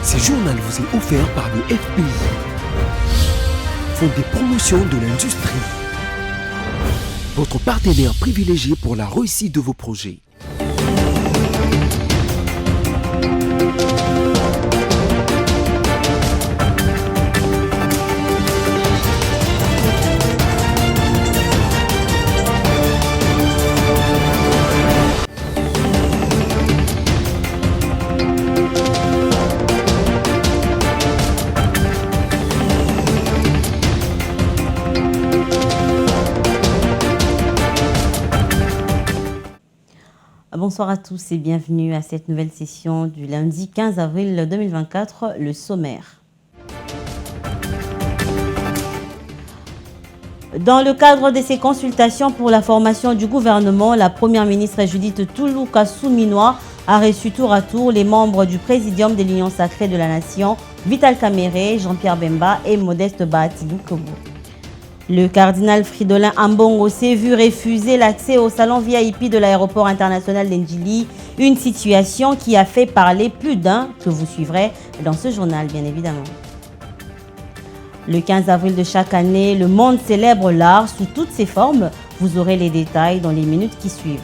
Ce journal vous est offert par le FPI, Fonds des promotions de l'industrie, votre partenaire privilégié pour la réussite de vos projets. Bonsoir à tous et bienvenue à cette nouvelle session du lundi 15 avril 2024, le sommaire. Dans le cadre de ces consultations pour la formation du gouvernement, la première ministre Judith Toulouka Souminois a reçu tour à tour les membres du Présidium de l'Union sacrée de la Nation, Vital Kamerhe, Jean-Pierre Bemba et Modeste Bahati Lukubu. Le cardinal Fridolin Ambongo s'est vu refuser l'accès au salon VIP de l'aéroport international d'Ndjili, une situation qui a fait parler plus d'un, que vous suivrez dans ce journal bien évidemment. Le 15 avril de chaque année, le monde célèbre l'art sous toutes ses formes. Vous aurez les détails dans les minutes qui suivent.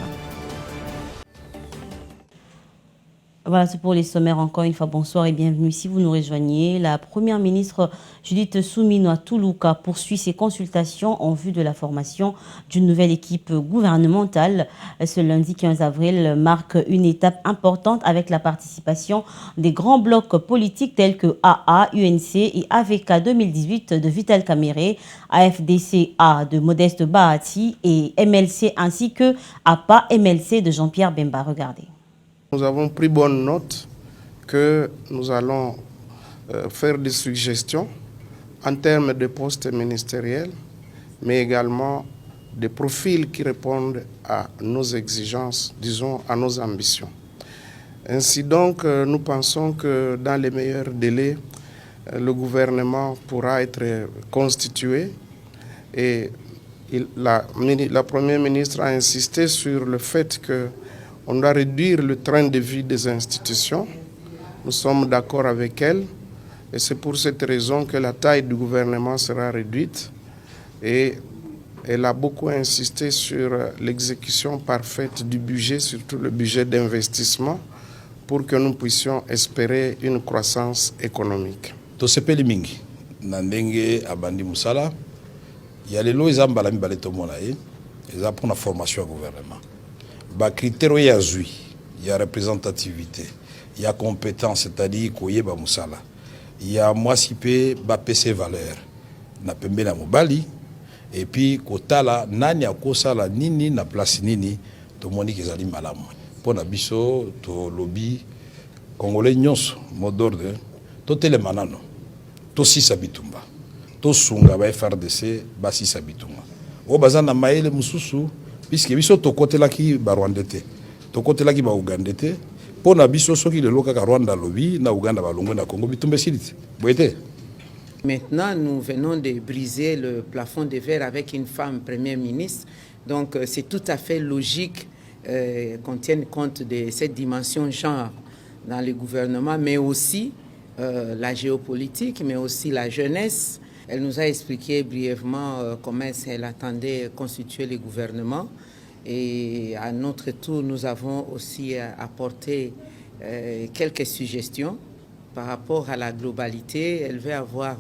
Voilà, c'est pour les sommaires. Encore une fois, bonsoir et bienvenue si vous nous rejoignez. La première ministre Judith Souminois Toulouka poursuit ses consultations en vue de la formation d'une nouvelle équipe gouvernementale. Ce lundi 15 avril marque une étape importante avec la participation des grands blocs politiques tels que AA, UNC et AVK 2018 de Vital Kamerhe, AFDC-A de Modeste Bahati et MLC ainsi que APA MLC de Jean-Pierre Bemba. Regardez. Nous avons pris bonne note que nous allons faire des suggestions en termes de postes ministériels, mais également des profils qui répondent à nos exigences, disons à nos ambitions. Ainsi donc, nous pensons que dans les meilleurs délais, le gouvernement pourra être constitué et la Première ministre a insisté sur le fait que on doit réduire le train de vie des institutions. Nous sommes d'accord avec elle et c'est pour cette raison que la taille du gouvernement sera réduite et elle a beaucoup insisté sur l'exécution parfaite du budget, surtout le budget d'investissement, pour que nous puissions espérer une croissance économique. Tosepeli mingi na ndenge abandi musala ya lelo ezamba la mibale tomona eza pour la formation au gouvernement. Ba critère ya zui, ya représentativité, ya compétence, c'est-à-dire koyeba musala. Ya mwasi pe ba PC valeur na pembe na mobali et puis kotala nani akosala nini na place nini to moni kezali malamu. Pona biso to lobby congolais nyonso mot d'ordre to telemanano to sisa bitumba to sunga ba FRDC ba sisa bitumba. O bazana maele mususu puisque biso to côté là qui ba Rwanda te to côté là qui ba Uganda te pona biso soki le loka ka Rwanda lobby na Uganda ba longo na Congo bitumbe silite boyete. Maintenant, nous venons de briser le plafond de verre avec une femme première ministre. Donc, c'est tout à fait logique qu'on tienne compte de cette dimension genre dans le gouvernement, mais aussi la géopolitique, mais aussi la jeunesse. Elle nous a expliqué brièvement comment elle attendait constituer le gouvernement. Et à notre tour, nous avons aussi apporté quelques suggestions par rapport à la globalité. Elle veut avoir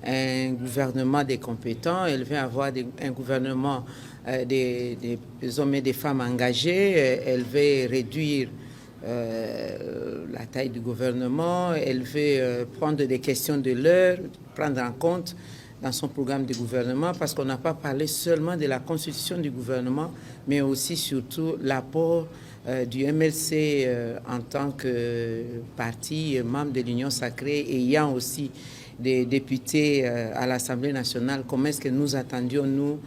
un gouvernement des compétents, elle veut avoir un gouvernement des hommes et des femmes engagés, elle veut réduire la taille du gouvernement, elle veut prendre des questions de l'heure, prendre en compte dans son programme de gouvernement, parce qu'on n'a pas parlé seulement de la constitution du gouvernement, mais aussi surtout l'apport du MLC en tant que parti membre de l'Union sacrée et ayant aussi des députés à l'Assemblée nationale. Comment est-ce que nous attendions, nous,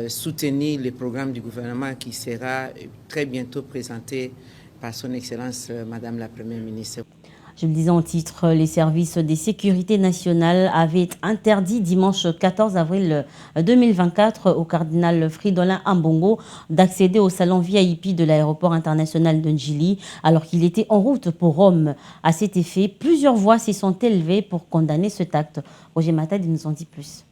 soutenir le programme du gouvernement qui sera très bientôt présenté par son Excellence Madame la Première ministre. Je le disais en titre, les services de sécurité nationale avaient interdit dimanche 14 avril 2024 au cardinal Fridolin Ambongo d'accéder au salon VIP de l'aéroport international de Njili alors qu'il était en route pour Rome. À cet effet, plusieurs voix s'y sont élevées pour condamner cet acte. Roger Matad nous en dit plus.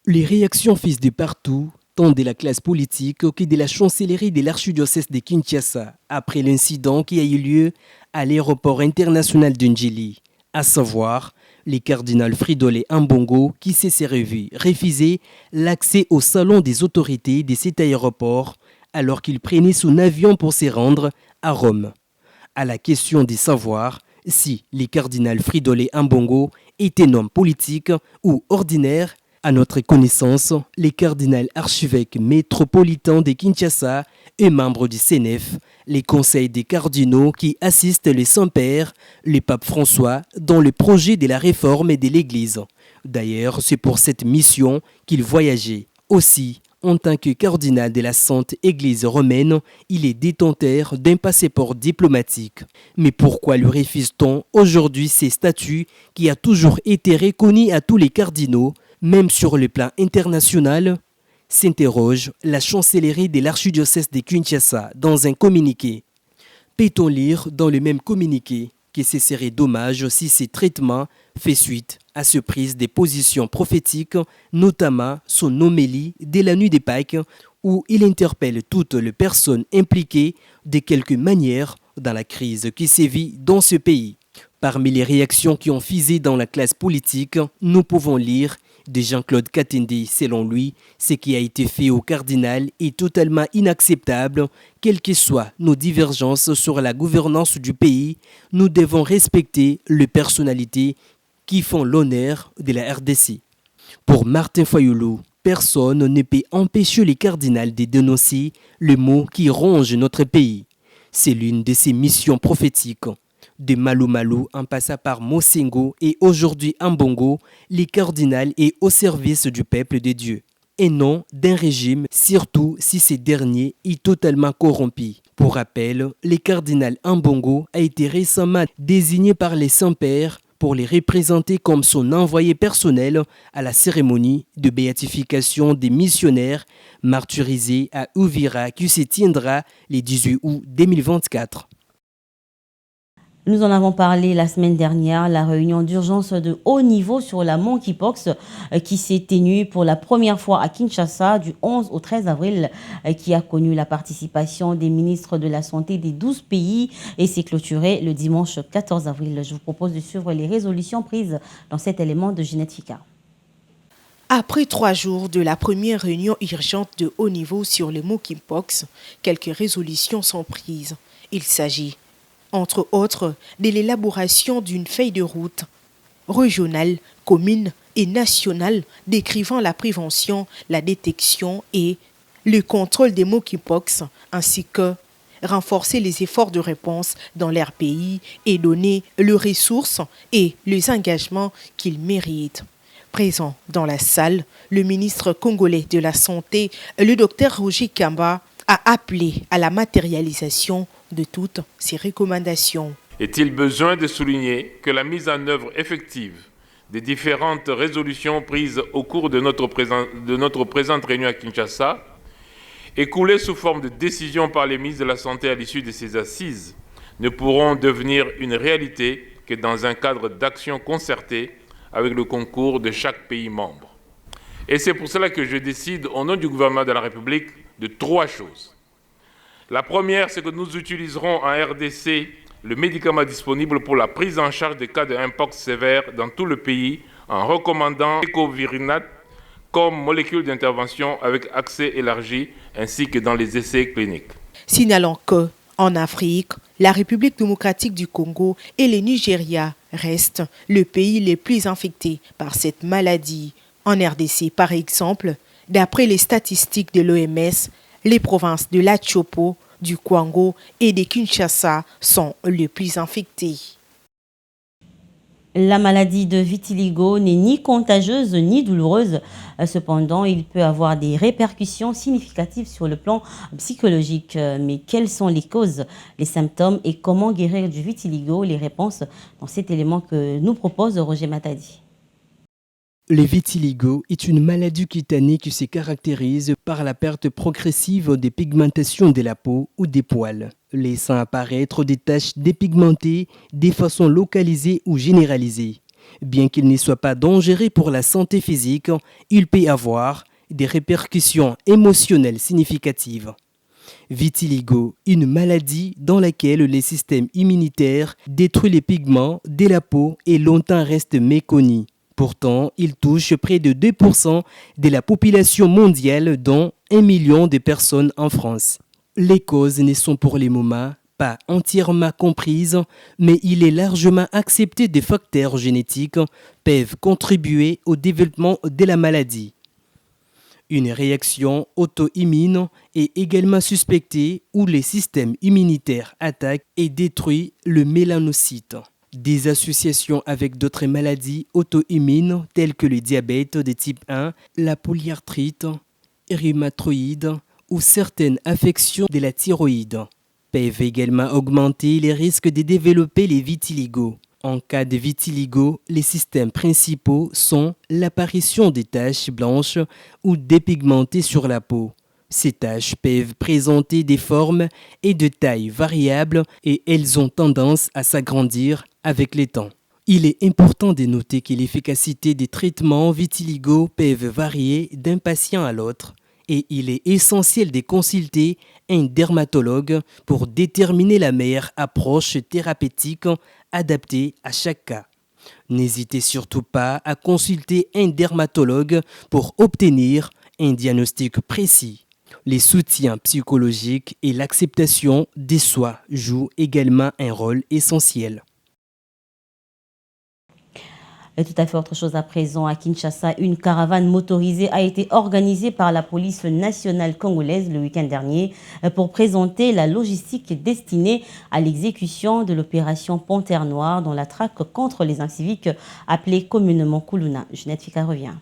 Les réactions fusent de partout, tant de la classe politique que de la chancellerie de l'archidiocèse de Kinshasa, après l'incident qui a eu lieu à l'aéroport international de Njili, à savoir le cardinal Fridolin Ambongo qui s'est refusé l'accès au salon des autorités de cet aéroport alors qu'il prenait son avion pour se rendre à Rome. À la question de savoir si le cardinal Fridolin Ambongo était un homme politique ou ordinaire, à notre connaissance, le cardinal archevêque métropolitain de Kinshasa est membre du CNF, les conseils des cardinaux qui assistent les saints-pères, le pape François, dans le projet de la réforme de l'Église. D'ailleurs, c'est pour cette mission qu'il voyageait. Aussi, en tant que cardinal de la Sainte Église romaine, il est détenteur d'un passeport diplomatique. Mais pourquoi lui refuse-t-on aujourd'hui ces statuts qui a toujours été reconnu à tous les cardinaux, même sur le plan international, s'interroge la chancellerie de l'archidiocèse de Kinshasa dans un communiqué. Peut-on lire dans le même communiqué que ce serait dommage si ces traitements fait suite à ce prise de position prophétique, notamment son homélie de la nuit des Pâques, où il interpelle toutes les personnes impliquées de quelque manière dans la crise qui sévit dans ce pays. Parmi les réactions qui ont fusé dans la classe politique, nous pouvons lire de Jean-Claude Katende. Selon lui, ce qui a été fait au cardinal est totalement inacceptable. Quelles que soient nos divergences sur la gouvernance du pays, nous devons respecter les personnalités qui font l'honneur de la RDC. Pour Martin Fayulu, personne ne peut empêcher les cardinals de dénoncer le mot qui ronge notre pays. C'est l'une de ses missions prophétiques. De Malou Malou en passant par Mosengo et aujourd'hui Ambongo, les cardinals est au service du peuple de Dieu et non d'un régime, surtout si ce dernier est totalement corrompu. Pour rappel, le cardinal Ambongo a été récemment désigné par les saints-pères pour les représenter comme son envoyé personnel à la cérémonie de béatification des missionnaires martyrisés à Uvira qui se tiendra le 18 août 2024. Nous en avons parlé la semaine dernière, la réunion d'urgence de haut niveau sur la monkeypox qui s'est tenue pour la première fois à Kinshasa du 11 au 13 avril, qui a connu la participation des ministres de la Santé des 12 pays et s'est clôturée le dimanche 14 avril. Je vous propose de suivre les résolutions prises dans cet élément de Ginette Fika. Après 3 jours de la première réunion urgente de haut niveau sur le monkeypox, quelques résolutions sont prises. Il s'agit entre autres, de l'élaboration d'une feuille de route régionale, commune et nationale décrivant la prévention, la détection et le contrôle des monkeypox, ainsi que renforcer les efforts de réponse dans leur pays et donner les ressources et les engagements qu'ils méritent. Présent dans la salle, le ministre congolais de la Santé, le docteur Roger Kamba, a appelé à la matérialisation de toutes ces recommandations. Est-il besoin de souligner que la mise en œuvre effective des différentes résolutions prises au cours de notre présente réunion à Kinshasa, écoulées sous forme de décisions par les ministres de la Santé à l'issue de ces assises, ne pourront devenir une réalité que dans un cadre d'action concertée avec le concours de chaque pays membre. Et c'est pour cela que je décide, au nom du gouvernement de la République, de 3 choses. La première, c'est que nous utiliserons en RDC le médicament disponible pour la prise en charge des cas de mpox sévère dans tout le pays en recommandant Ecovirinat comme molécule d'intervention avec accès élargi ainsi que dans les essais cliniques. Signalons que, en Afrique, la République démocratique du Congo et le Nigeria restent les pays les plus infectés par cette maladie. En RDC, par exemple, d'après les statistiques de l'OMS, les provinces de l'Atchopo, du Kwango et de Kinshasa sont les plus infectées. La maladie de vitiligo n'est ni contagieuse ni douloureuse. Cependant, il peut avoir des répercussions significatives sur le plan psychologique. Mais quelles sont les causes, les symptômes et comment guérir du vitiligo? Les réponses dans cet élément que nous propose Roger Matadi. Le vitiligo est une maladie cutanée qui se caractérise par la perte progressive des pigmentations de la peau ou des poils, laissant apparaître des taches dépigmentées de façon localisée ou généralisée. Bien qu'il ne soit pas dangereux pour la santé physique, il peut avoir des répercussions émotionnelles significatives. Vitiligo, une maladie dans laquelle le système immunitaire détruit les pigments de la peau et longtemps reste méconnu. Pourtant, il touche près de 2% de la population mondiale, dont 1 million de personnes en France. Les causes ne sont pour le moment pas entièrement comprises, mais il est largement accepté que des facteurs génétiques peuvent contribuer au développement de la maladie. Une réaction auto-immune est également suspectée où le système immunitaire attaque et détruit le mélanocyte. Des associations avec d'autres maladies auto-immunes telles que le diabète de type 1, la polyarthrite rhumatoïde ou certaines affections de la thyroïde peuvent également augmenter les risques de développer les vitiligo. En cas de vitiligo, les systèmes principaux sont l'apparition de taches blanches ou dépigmentées sur la peau. Ces taches peuvent présenter des formes et de tailles variables et elles ont tendance à s'agrandir avec le temps. Il est important de noter que l'efficacité des traitements vitiligo peuvent varier d'un patient à l'autre et il est essentiel de consulter un dermatologue pour déterminer la meilleure approche thérapeutique adaptée à chaque cas. N'hésitez surtout pas à consulter un dermatologue pour obtenir un diagnostic précis. Les soutiens psychologiques et l'acceptation des soi jouent également un rôle essentiel. Et tout à fait autre chose à présent, à Kinshasa, une caravane motorisée a été organisée par la police nationale congolaise le week-end dernier pour présenter la logistique destinée à l'exécution de l'opération Panthère Noire dans la traque contre les inciviques appelée communément Kuluna. Jeanette Fika revient.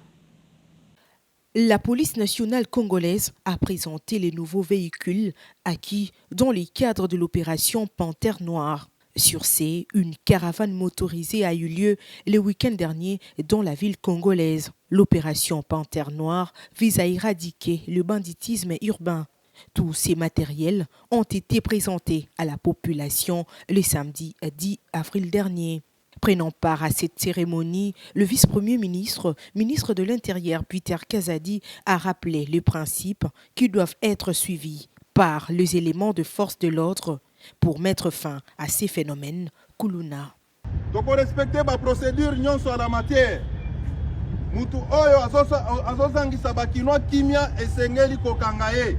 La police nationale congolaise a présenté les nouveaux véhicules acquis dans le cadre de l'opération Panthère Noire. Sur ces, une caravane motorisée a eu lieu le week-end dernier dans la ville congolaise. L'opération Panthère Noire vise à éradiquer le banditisme urbain. Tous ces matériels ont été présentés à la population le samedi 10 avril dernier. Prenant part à cette cérémonie, le vice-premier ministre, ministre de l'Intérieur Peter Kazadi, a rappelé les principes qui doivent être suivis par les éléments de force de l'ordre pour mettre fin à ces phénomènes. Kuluna. Donc on respecte la procédure sur la matière. Mutu oyo azozangisa bakinoa kimia esengeli kokangaye.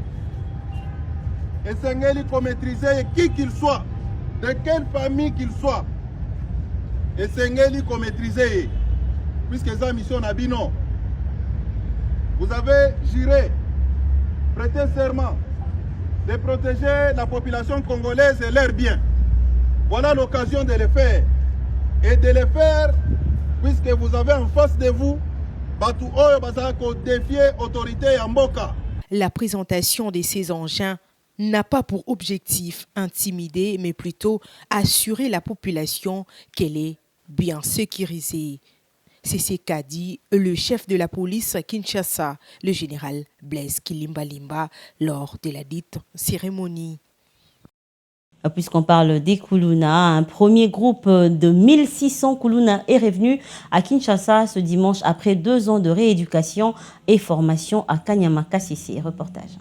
Esengeli ko maîtriser qui qu'il soit, de quelle famille qu'il soit. Esengeli ko maîtriser puisque c'est mission nabino. Vous avez juré, prêté serment de protéger la population congolaise et leurs biens. Voilà l'occasion de le faire. Et de le faire, puisque vous avez en face de vous, Batu Oyo Bazako défier autorité Yamboka. La présentation de ces engins n'a pas pour objectif intimider, mais plutôt assurer la population qu'elle est bien sécurisée. C'est ce qu'a dit le chef de la police à Kinshasa, le général Blaise Kilimbalimba, lors de la dite cérémonie. Puisqu'on parle des Kuluna, un premier groupe de 1600 Kuluna est revenu à Kinshasa ce dimanche après 2 ans de rééducation et formation à Kanyama-Kasese. Reportage.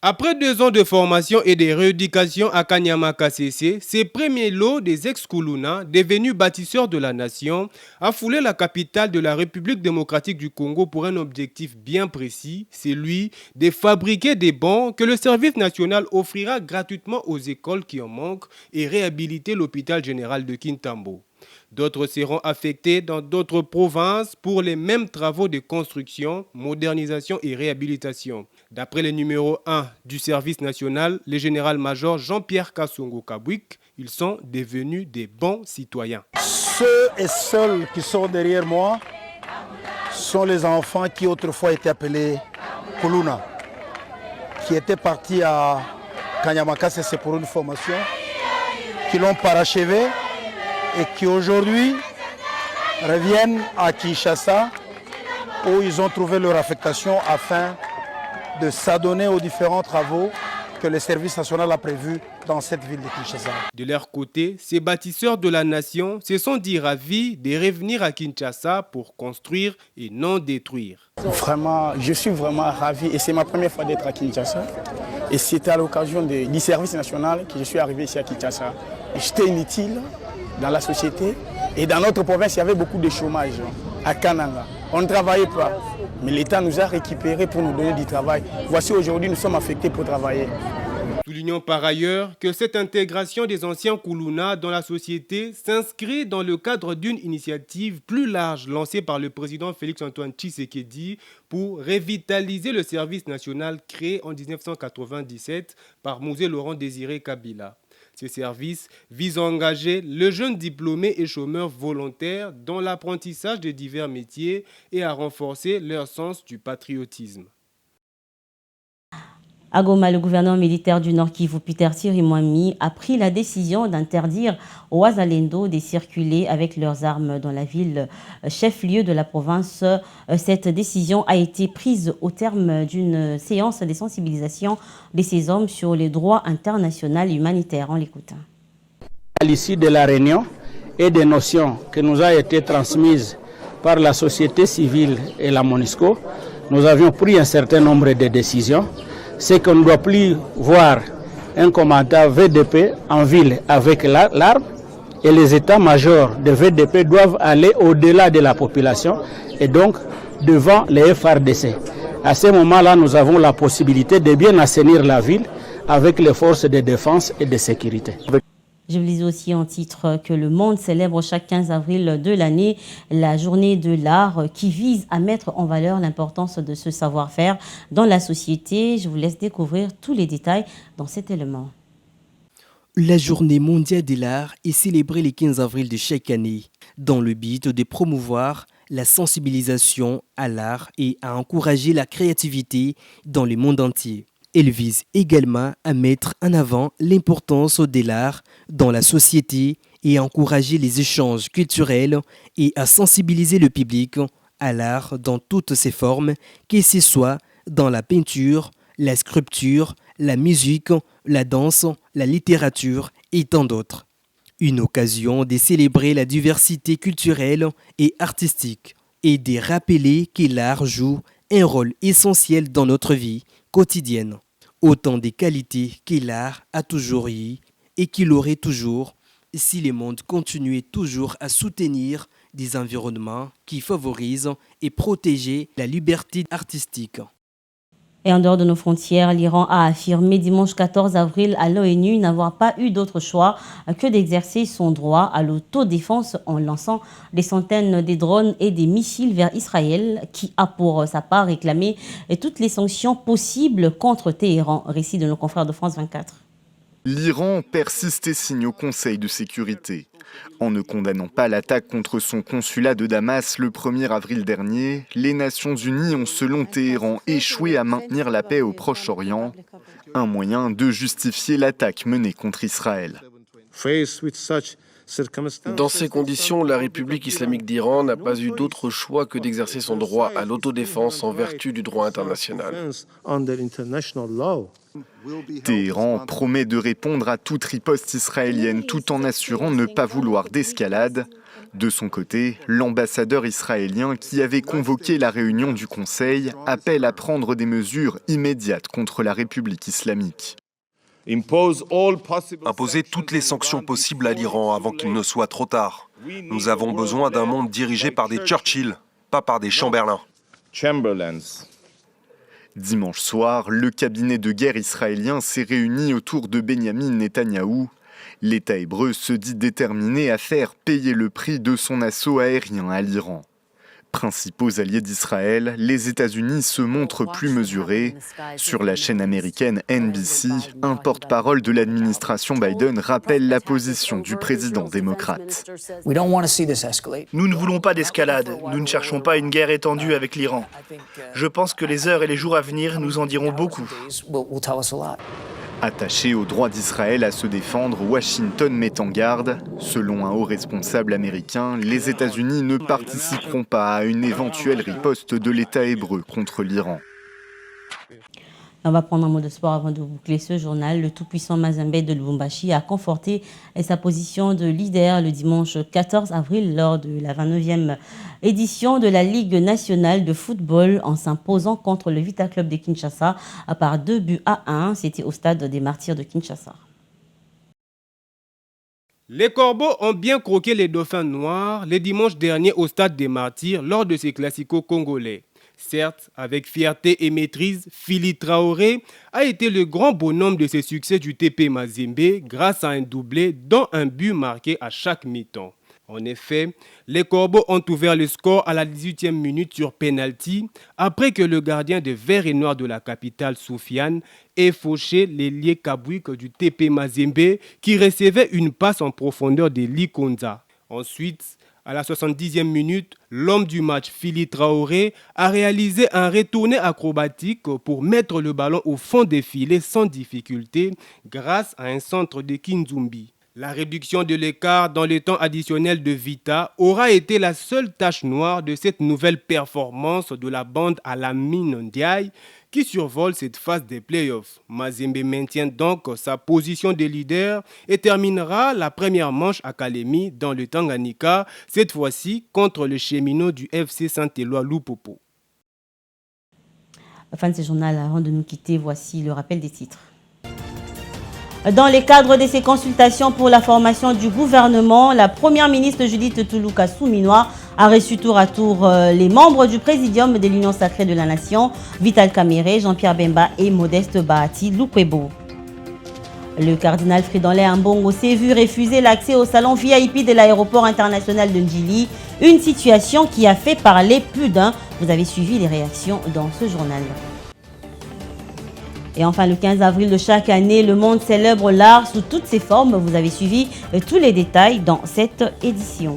Après 2 ans de formation et de rééducation à Kanyama-Kasese, ces premiers lots des ex-Kuluna, devenus bâtisseurs de la nation, a foulé la capitale de la République démocratique du Congo pour un objectif bien précis, celui de fabriquer des bancs que le service national offrira gratuitement aux écoles qui en manquent et réhabiliter l'hôpital général de Kintambo. D'autres seront affectés dans d'autres provinces pour les mêmes travaux de construction, modernisation et réhabilitation. D'après le numéro 1 du service national, le général-major Jean-Pierre Kassongo Kabouik, ils sont devenus des bons citoyens. Ceux et celles qui sont derrière moi sont les enfants qui autrefois étaient appelés Kuluna, qui étaient partis à Kanyamakasese pour une formation, qui l'ont parachevé et qui aujourd'hui reviennent à Kinshasa où ils ont trouvé leur affectation afin de s'adonner aux différents travaux que le service national a prévus dans cette ville de Kinshasa. De leur côté, ces bâtisseurs de la nation se sont dit ravis de revenir à Kinshasa pour construire et non détruire. Vraiment, je suis vraiment ravi et c'est ma première fois d'être à Kinshasa. Et c'était à l'occasion du service national que je suis arrivé ici à Kinshasa. J'étais inutile dans la société et dans notre province, il y avait beaucoup de chômage à Kananga. On ne travaillait pas, mais l'État nous a récupérés pour nous donner du travail. Voici aujourd'hui, nous sommes affectés pour travailler. Soulignons par ailleurs que cette intégration des anciens Kuluna dans la société s'inscrit dans le cadre d'une initiative plus large lancée par le président Félix-Antoine Tshisekedi pour revitaliser le service national créé en 1997 par Mosé Laurent Désiré Kabila. Ce service vise à engager le jeune diplômé et chômeur volontaire dans l'apprentissage de divers métiers et à renforcer leur sens du patriotisme. À Goma, le gouverneur militaire du Nord Kivu, Peter Tsirimwami, a pris la décision d'interdire aux Wazalendo de circuler avec leurs armes dans la ville chef-lieu de la province. Cette décision a été prise au terme d'une séance de sensibilisation de ces hommes sur les droits internationaux et humanitaires. On l'écoute. À l'issue de la réunion et des notions que nous a été transmises par la société civile et la MONUSCO, nous avions pris un certain nombre de décisions. C'est qu'on ne doit plus voir un commandant VDP en ville avec l'arme et les états-majors de VDP doivent aller au-delà de la population et donc devant les FARDC. À ce moment-là, nous avons la possibilité de bien assainir la ville avec les forces de défense et de sécurité. Je vous lis aussi en titre que le monde célèbre chaque 15 avril de l'année la journée de l'art qui vise à mettre en valeur l'importance de ce savoir-faire dans la société. Je vous laisse découvrir tous les détails dans cet élément. La journée mondiale de l'art est célébrée le 15 avril de chaque année dans le but de promouvoir la sensibilisation à l'art et à encourager la créativité dans le monde entier. Elle vise également à mettre en avant l'importance de l'art dans la société et à encourager les échanges culturels et à sensibiliser le public à l'art dans toutes ses formes, que ce soit dans la peinture, la sculpture, la musique, la danse, la littérature et tant d'autres. Une occasion de célébrer la diversité culturelle et artistique et de rappeler que l'art joue un rôle essentiel dans notre vie quotidienne. Autant de qualités que l'art a toujours eu et qu'il aurait toujours si le monde continuait toujours à soutenir des environnements qui favorisent et protègent la liberté artistique. Et en dehors de nos frontières, l'Iran a affirmé dimanche 14 avril à l'ONU n'avoir pas eu d'autre choix que d'exercer son droit à l'autodéfense en lançant des centaines de drones et des missiles vers Israël, qui a pour sa part réclamé toutes les sanctions possibles contre Téhéran. Récit de nos confrères de France 24. L'Iran persiste et signe au Conseil de sécurité. En ne condamnant pas l'attaque contre son consulat de Damas le 1er avril dernier, les Nations Unies ont, selon Téhéran, échoué à maintenir la paix au Proche-Orient, un moyen de justifier l'attaque menée contre Israël. Dans ces conditions, la République islamique d'Iran n'a pas eu d'autre choix que d'exercer son droit à l'autodéfense en vertu du droit international. Téhéran promet de répondre à toute riposte israélienne tout en assurant ne pas vouloir d'escalade. De son côté, l'ambassadeur israélien qui avait convoqué la réunion du Conseil appelle à prendre des mesures immédiates contre la République islamique. Imposer toutes les sanctions possibles à l'Iran avant qu'il ne soit trop tard. Nous avons besoin d'un monde dirigé par des Churchill, pas par des Chamberlain. Dimanche soir, le cabinet de guerre israélien s'est réuni autour de Benyamin Netanyahou, L'État hébreu se dit déterminé à faire payer le prix de son assaut aérien à l'Iran. Principaux alliés d'Israël, les États-Unis se montrent plus mesurés. Sur la chaîne américaine NBC, un porte-parole de l'administration Biden rappelle la position du président démocrate. Nous ne voulons pas d'escalade, nous ne cherchons pas une guerre étendue avec l'Iran. Je pense que les heures et les jours à venir nous en diront beaucoup. Attaché au droit d'Israël à se défendre, Washington met en garde. Selon un haut responsable américain, les États-Unis ne participeront pas à une éventuelle riposte de l'État hébreu contre l'Iran. On va prendre un mot de sport avant de boucler ce journal. Le tout-puissant Mazembe de Lubumbashi a conforté sa position de leader le dimanche 14 avril lors de la 29e édition de la Ligue nationale de football en s'imposant contre le Vita Club de Kinshasa par 2-1. C'était au stade des Martyrs de Kinshasa. Les Corbeaux ont bien croqué les Dauphins noirs les dimanches derniers au stade des Martyrs lors de ces classicos congolais. Certes, avec fierté et maîtrise, Phili Traoré a été le grand bonhomme de ces succès du TP Mazembe grâce à un doublé dont un but marqué à chaque mi-temps. En effet, les Corbeaux ont ouvert le score à la 18e minute sur penalty après que le gardien de vert et noir de la capitale, Soufiane, ait fauché l'ailier Kabouik du TP Mazembe qui recevait une passe en profondeur de Likonza. Ensuite, à la 70e minute, l'homme du match, Phili Traoré, a réalisé un retourné acrobatique pour mettre le ballon au fond des filets sans difficulté grâce à un centre de Kinzumbi. La réduction de l'écart dans le temps additionnel de Vita aura été la seule tache noire de cette nouvelle performance de la bande à la mine Ndiaye qui survole cette phase des playoffs. Mazembe maintient donc sa position de leader et terminera la première manche à Kalemi dans le Tanganyika, cette fois-ci contre le cheminot du FC Saint-Éloi Lupopo. Fin de ce journal, avant de nous quitter, voici le rappel des titres. Dans le cadre de ces consultations pour la formation du gouvernement, la première ministre Judith Toulouka Souminois a reçu tour à tour les membres du présidium de l'Union sacrée de la Nation, Vital Kamerhe, Jean-Pierre Bemba et Modeste Bahati Lukwebo. Le cardinal Fridolin Ambongo s'est vu refuser l'accès au salon VIP de l'aéroport international de Ndjili, une situation qui a fait parler plus d'un. Vous avez suivi les réactions dans ce journal. Et enfin, le 15 avril de chaque année, le monde célèbre l'art sous toutes ses formes. Vous avez suivi tous les détails dans cette édition.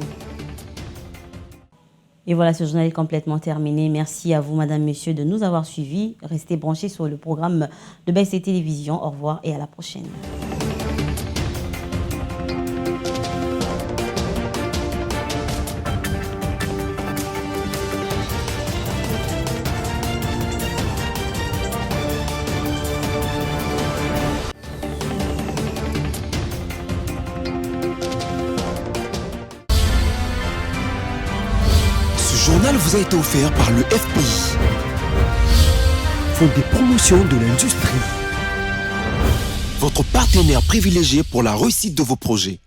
Et voilà, ce journal est complètement terminé. Merci à vous, madame, monsieur, de nous avoir suivis. Restez branchés sur le programme de BC Télévision. Au revoir et à la prochaine. Ce journal vous a été offert par le FPI, Fonds de promotion de l'industrie, votre partenaire privilégié pour la réussite de vos projets.